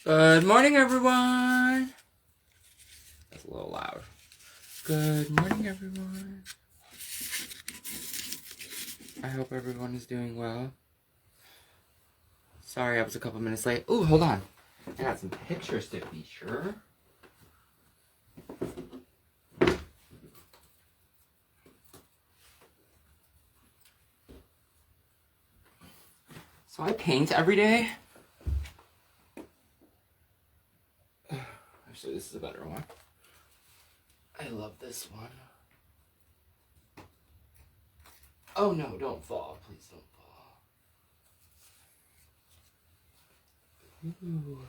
Good morning, everyone. That's a little loud. Good morning, everyone. I hope everyone is doing well. Sorry I was a couple minutes late. Ooh, hold on. I got some pictures to feature. So I paint every day. Actually, this is a better one. I love this one. Oh no, don't fall. Please don't fall. Ooh.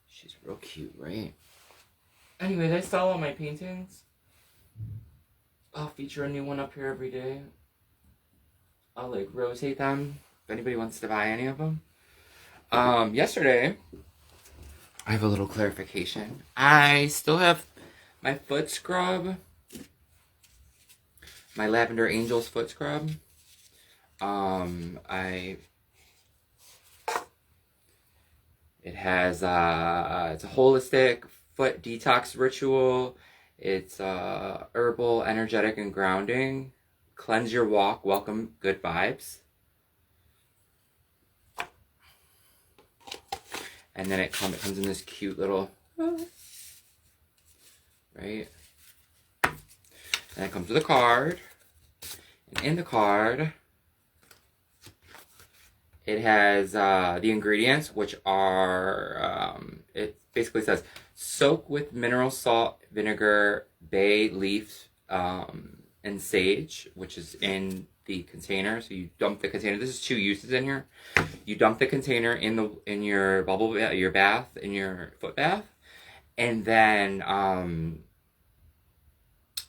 She's real cute, right? Anyways, I sell all my paintings. I'll feature a new one up here every day. I'll like rotate them if anybody wants to buy any of them. Yesterday, I have a little clarification. I still have my foot scrub. My Lavender Angels foot scrub. It has, it's a holistic foot detox ritual. It's herbal, energetic, and grounding. Cleanse your walk, welcome good vibes. And then it comes in this cute little, right? And it comes with a card. And in the card, it has the ingredients, which are, it basically says, soak with mineral salt, vinegar, bay leaf, and sage, which is in the container. So you dump the container. This is 2 uses in here. You dump the container in your bubble bath, your bath, in your foot bath, and then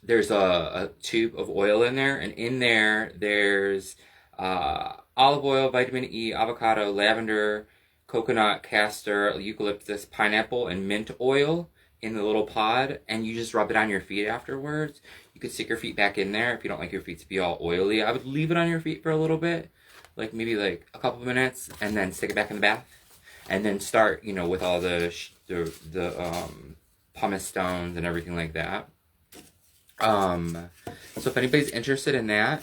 there's a tube of oil in there, and in there's olive oil, vitamin E, avocado, lavender, coconut, castor, eucalyptus, pineapple, and mint oil in the little pod, and you just rub it on your feet afterwards. You could stick your feet back in there if you don't like your feet to be all oily. I would leave it on your feet for a little bit, like maybe like a couple minutes, and then stick it back in the bath, and then start, with all the pumice stones and everything like that. So if anybody's interested in that,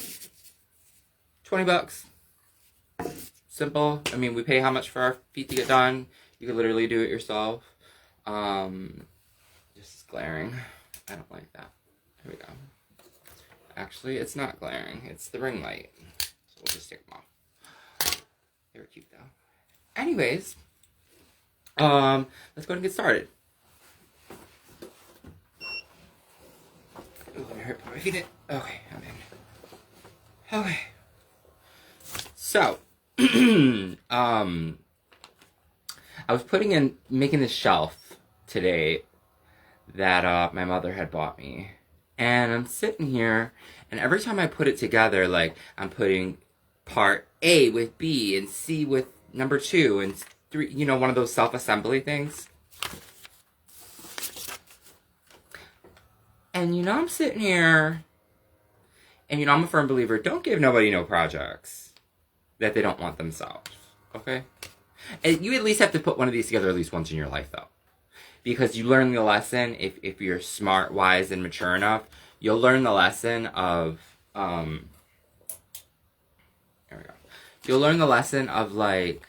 $20. Simple. I mean, we pay how much for our feet to get done. You can literally do it yourself. This is glaring. I don't like that. Here we go. Actually, it's not glaring. It's the ring light. So we'll just take them off. They were cute though. Anyways, let's go ahead and get started. Ooh, let me hurt my feet. Okay, I'm in. Okay. So, I was making this shelf today that my mother had bought me. And I'm sitting here, and every time I put it together, like, I'm putting part A with B and C with number 2 and 3, one of those self-assembly things. And, I'm sitting here, and, I'm a firm believer, don't give nobody no projects that they don't want themselves, okay? And you at least have to put one of these together at least once in your life, though. Because you learn the lesson, if you're smart, wise, and mature enough, you'll learn the lesson of, there we go. You'll learn the lesson of, like,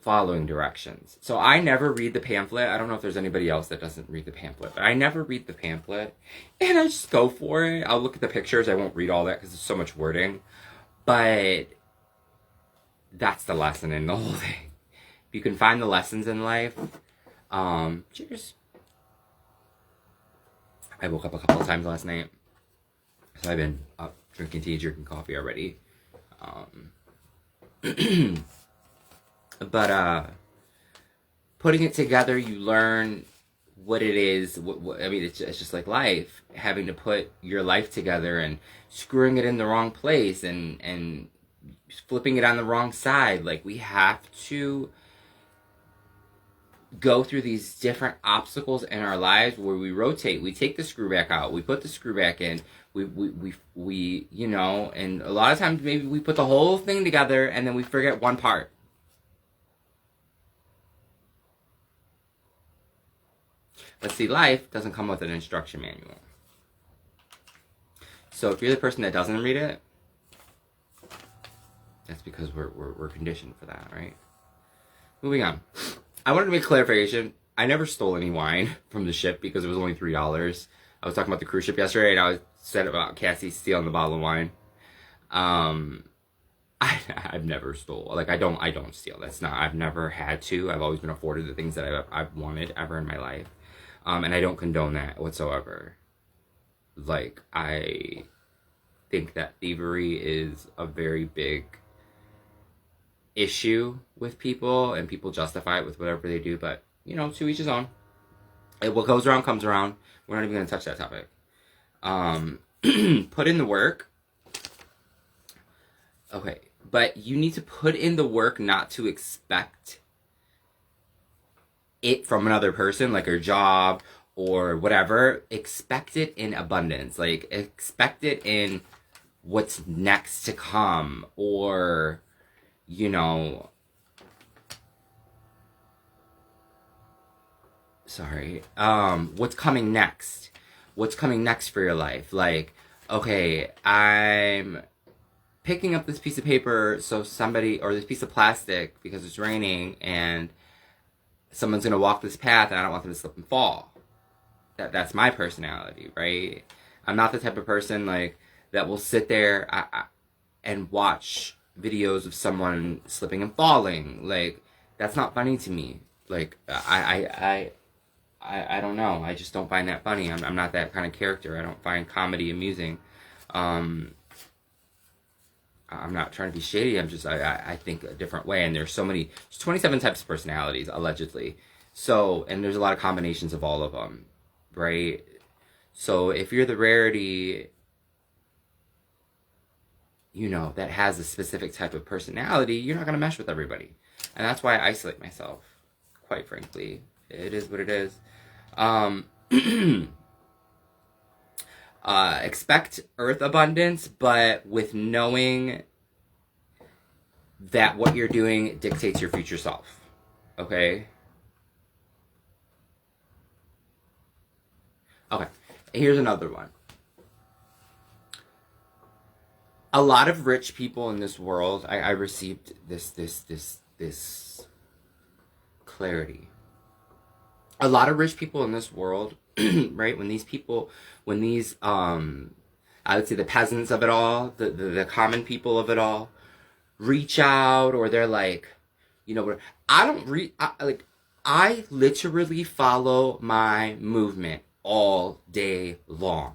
following directions. So I never read the pamphlet. I don't know if there's anybody else that doesn't read the pamphlet, but I never read the pamphlet, and I just go for it. I'll look at the pictures. I won't read all that because there's so much wording, but that's the lesson in the whole thing. If you can find the lessons in life, cheers. I woke up a couple of times last night, so I've been up drinking tea, drinking coffee already. But putting it together, you learn what it is. I mean, it's just like life, having to put your life together and screwing it in the wrong place and flipping it on the wrong side. Like, we have to go through these different obstacles in our lives where we rotate. We take the screw back out. We put the screw back in. We and a lot of times maybe we put the whole thing together and then we forget one part. But see, life doesn't come with an instruction manual. So if you're the person that doesn't read it, that's because we're conditioned for that, right? Moving on. I wanted to make clarification. I never stole any wine from the ship because it was only $3. I was talking about the cruise ship yesterday, and I said about Cassie stealing the bottle of wine. I've never stole. Like, I don't steal. I've never had to. I've always been afforded the things that I've wanted ever in my life. And I don't condone that whatsoever. Like, I think that thievery is a very big issue with people, and people justify it with whatever they do, but, you know, to each his own. What goes around comes around. We're not even going to touch that topic. Put in the work. Okay, but you need to put in the work not to expect it from another person, like your job or whatever. Expect it in abundance. Like, expect it in what's next to come, or, you know, what's coming next? What's coming next for your life? Like, okay, I'm picking up this piece of paper so somebody, or this piece of plastic because it's raining and someone's gonna walk this path and I don't want them to slip and fall. That's my personality, right? I'm not the type of person like that will sit there and watch videos of someone slipping and falling. Like, that's not funny to me. Like, I don't know. I just don't find that funny. I'm not that kind of character. I don't find comedy amusing. I'm not trying to be shady. I think a different way. And there's 27 types of personalities, allegedly. So, and there's a lot of combinations of all of them, right? So if you're the rarity, you know, that has a specific type of personality, you're not going to mesh with everybody. And that's why I isolate myself, quite frankly. It is what it is. Expect earth abundance, but with knowing that what you're doing dictates your future self. Okay? Okay. Here's another one. A lot of rich people in this world, I received this clarity. A lot of rich people in this world, right? When these, I would say the peasants of it all, the common people of it all, reach out, or they're like, you know, I literally follow my movement all day long.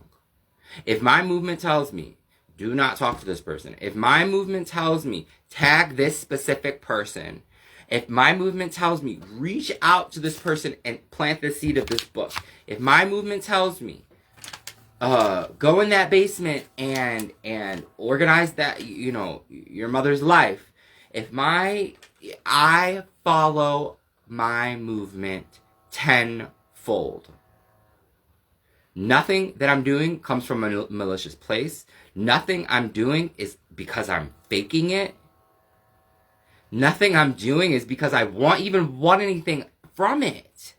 If my movement tells me, do not talk to this person. If my movement tells me, tag this specific person. If my movement tells me, reach out to this person and plant the seed of this book. If my movement tells me, go in that basement and organize that, you know, your mother's life. I follow my movement tenfold. Nothing that I'm doing comes from a malicious place. Nothing I'm doing is because I'm faking it. Nothing I'm doing is because I want anything from it.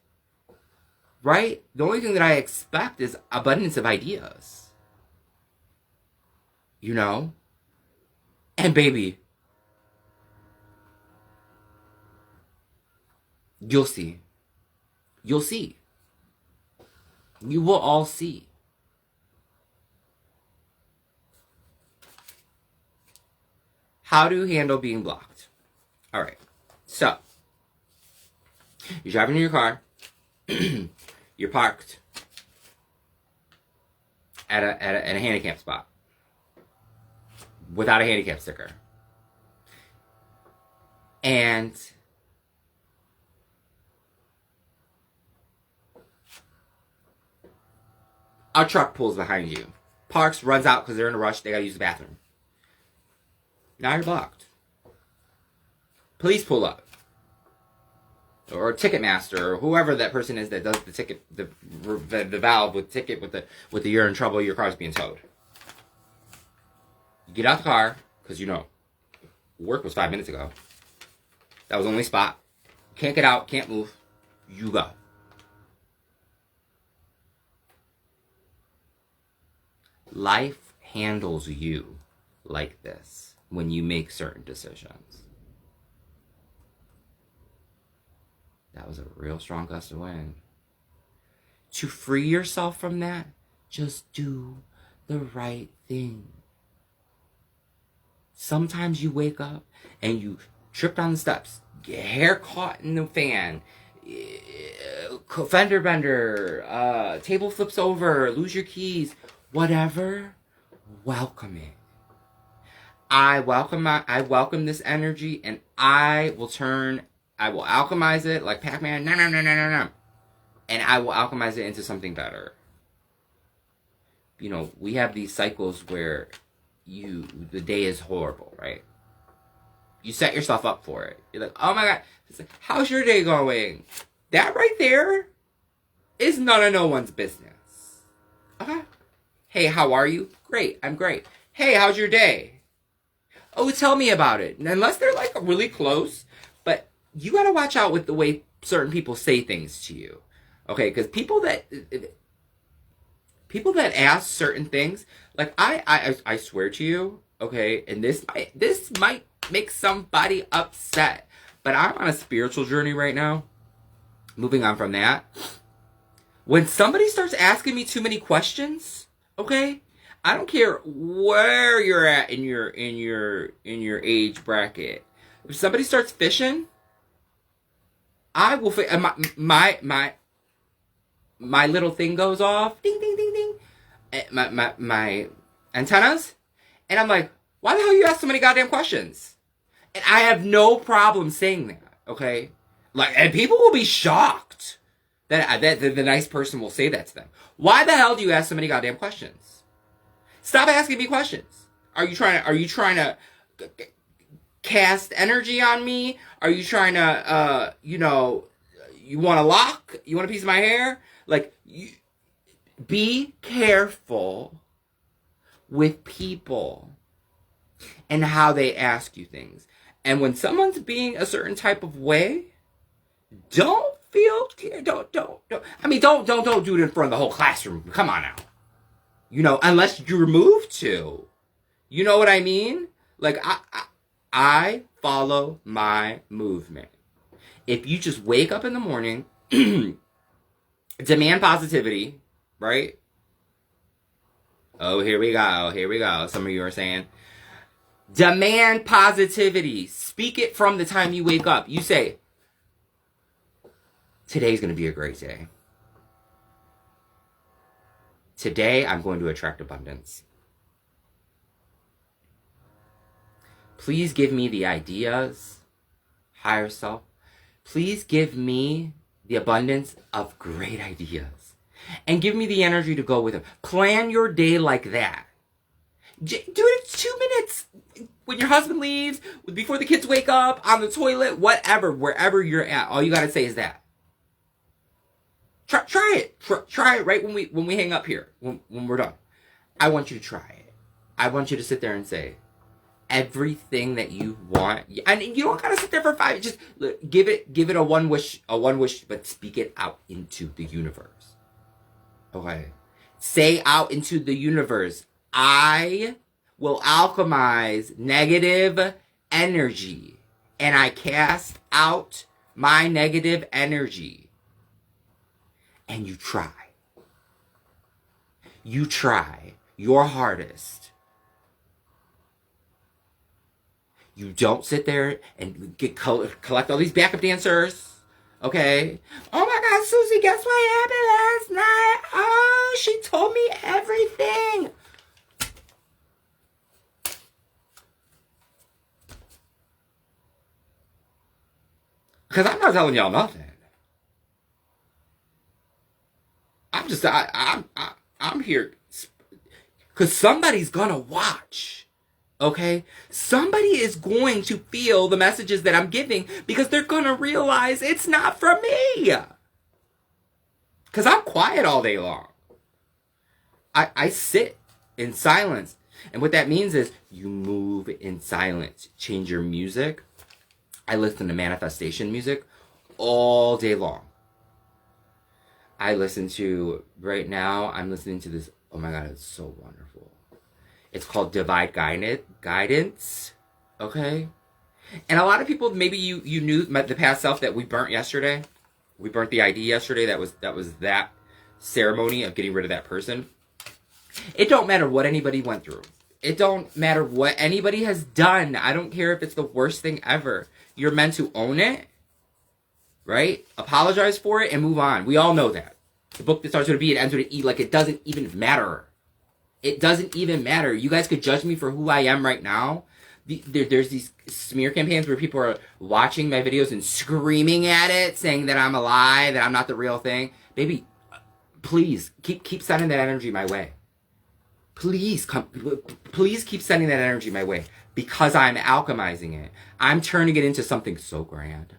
Right? The only thing that I expect is abundance of ideas. You know? And baby, you'll see. You'll see. You will all see. How to handle being blocked. All right. So, you're driving in your car. You're parked at a handicap spot without a handicap sticker. And a truck pulls behind you. Parks, runs out because they're in a rush. They gotta use the bathroom. Now you're blocked. Police pull up. Or Ticketmaster, or whoever that person is that does the ticket, the valve with ticket with the you're in trouble, your car's being towed. You get out the car, because you know, work was 5 minutes ago. That was the only spot. Can't get out, can't move. You go. life handles you like this when you make certain decisions. That was a real strong gust of wind. To free yourself from that, just do the right thing. Sometimes you wake up and you trip down the steps, get hair caught in the fan, fender bender, table flips over, lose your keys, whatever. Welcome it. I welcome this energy, and I will alchemize it like Pac-Man, no, and I will alchemize it into something better. You know, we have these cycles where the day is horrible, right? You set yourself up for it. You're like, oh my God, how's your day going? That right there is none of no one's business. Okay. Hey, how are you? Great, I'm great. Hey, how's your day? Oh, tell me about it. And unless they're like really close, but you gotta watch out with the way certain people say things to you. Okay, because people that ask certain things, like I swear to you, okay, and this might make somebody upset, but I'm on a spiritual journey right now. Moving on from that, when somebody starts asking me too many questions, okay, I don't care where you're at in your age bracket. If somebody starts fishing, I will my little thing goes off, ding ding ding ding, my antennas, and I'm like, why the hell you ask so many goddamn questions? And I have no problem saying that, okay? Like, and people will be shocked that the nice person will say that to them. Why the hell do you ask so many goddamn questions? Stop asking me questions. Are you trying to cast energy on me? Are you trying to, you want a lock? You want a piece of my hair? Like, be careful with people and how they ask you things. And when someone's being a certain type of way, don't do it in front of the whole classroom. Come on now. Unless you're moved to. You know what I mean? Like, I follow my movement. If you just wake up in the morning, demand positivity, right? Oh, here we go. Some of you are saying, demand positivity. Speak it from the time you wake up. You say, today's going to be a great day. Today, I'm going to attract abundance. Please give me the ideas, higher self. Please give me the abundance of great ideas. And give me the energy to go with them. Plan your day like that. Do it in 2 minutes. When your husband leaves, before the kids wake up, on the toilet, whatever, wherever you're at. All you got to say is that. Try it. Try it right when we hang up here, when we're done. I want you to try it. I want you to sit there and say everything that you want. And you don't got to sit there for 5. Just give it a one wish, but speak it out into the universe. Okay. Say out into the universe, I will alchemize negative energy, and I cast out my negative energy. And you try. You try your hardest. You don't sit there and collect all these backup dancers. Okay? Oh my God, Susie, guess what happened last night? Oh, she told me everything. Because I'm not telling y'all nothing. I'm here because somebody's gonna watch. Okay? Somebody is going to feel the messages that I'm giving because they're gonna realize it's not from me. Because I'm quiet all day long. I sit in silence. And what that means is you move in silence. Change your music. I listen to manifestation music all day long. Right now, I'm listening to this Oh my God, it's so wonderful. It's called Divine Guidance. Okay? And a lot of people, maybe you knew the past self that we burnt yesterday. We burnt the ID yesterday. That was that ceremony of getting rid of that person. It don't matter what anybody went through. It don't matter what anybody has done. I don't care if it's the worst thing ever. You're meant to own it, right? Apologize for it and move on. We all know that. The book that starts with a B and ends with an E, like it doesn't even matter. It doesn't even matter. You guys could judge me for who I am right now. There's these smear campaigns where people are watching my videos and screaming at it, saying that I'm a lie, that I'm not the real thing. Baby, please keep sending that energy my way. Please keep sending that energy my way, because I'm alchemizing it. I'm turning it into something so grand.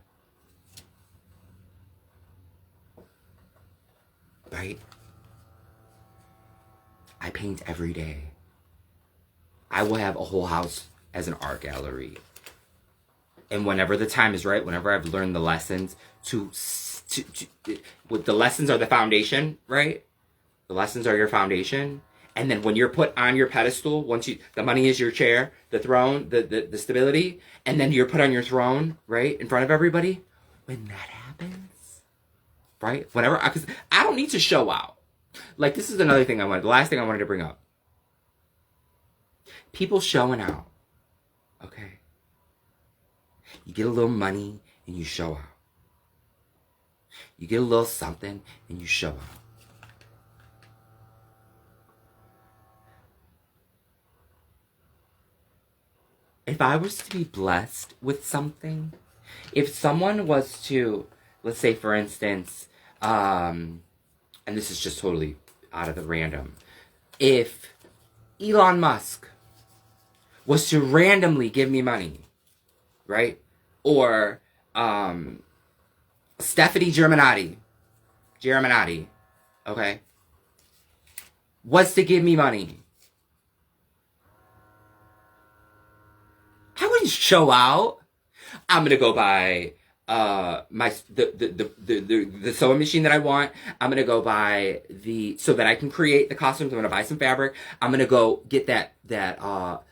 Right? I paint every day. I will have a whole house as an art gallery. And whenever the time is right, whenever I've learned the lessons the lessons are the foundation, right? The lessons are your foundation. And then when you're put on your pedestal, the money is your chair, the throne, the stability, and then you're put on your throne, right, in front of everybody. When that happens, right? Because I don't need to show out. Like, this is another thing the last thing I wanted to bring up. People showing out, okay? You get a little money and you show out. You get a little something and you show out. If I was to be blessed with something, if someone was to, let's say for instance, and this is just totally out of the random, if Elon Musk was to randomly give me money, right? Or Stephanie Germanotti, okay, was to give me money, I wouldn't show out. I'm gonna go buy the sewing machine that I want. I'm gonna go buy so that I can create the costumes. I'm gonna buy some fabric. I'm gonna go get the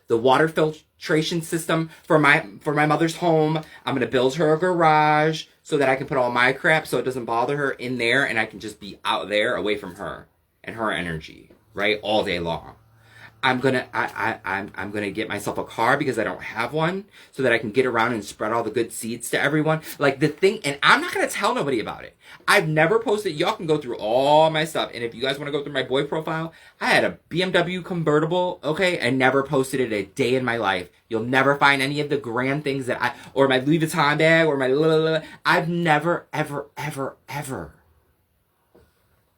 water filtration system for my mother's home. I'm gonna build her a garage so that I can put all my crap so it doesn't bother her in there, and I can just be out there away from her and her energy, right, all day long. I'm gonna get myself a car because I don't have one, so that I can get around and spread all the good seeds to everyone. Like the thing, and I'm not gonna tell nobody about it. I've never posted. Y'all can go through all my stuff, and if you guys want to go through my boy profile, I had a BMW convertible. Okay, I never posted it a day in my life. You'll never find any of the grand things or my Louis Vuitton bag, or my. I've never, ever, ever, ever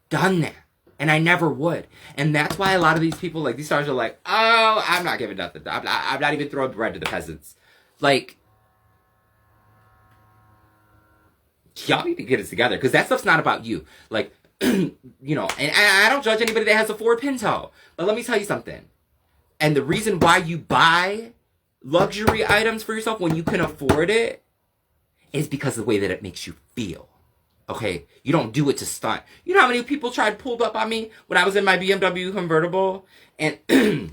done that. And I never would. And that's why a lot of these people, like, these stars are like, oh, I'm not giving nothing. I'm not even throwing bread to the peasants. Like, y'all need to get it together. Because that stuff's not about you. Like, you know, and I don't judge anybody that has a Ford Pinto. But let me tell you something. And the reason why you buy luxury items for yourself when you can afford it is because of the way that it makes you feel. Okay, you don't do it to stunt. You know how many people pulled up on me when I was in my BMW convertible? And, you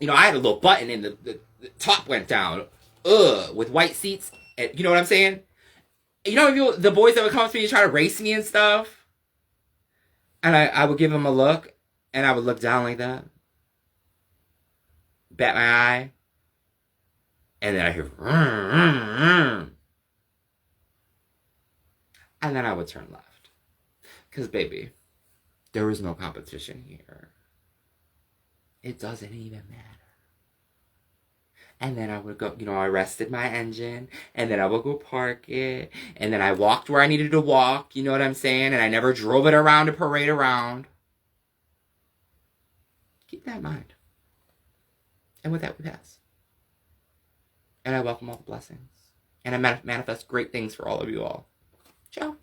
know, I had a little button and the top went down. With white seats. And, you know what I'm saying? You know the boys that would come up to me and try to race me and stuff? And I would give them a look. And I would look down like that. Bat my eye. And then I hear... And then I would turn left. Because, baby, there is no competition here. It doesn't even matter. And then I would go, you know, I rested my engine. And then I would go park it. And then I walked where I needed to walk. You know what I'm saying? And I never drove it around to parade around. Keep that in mind. And with that, we pass. And I welcome all the blessings. And I manifest great things for all of you all. Ciao.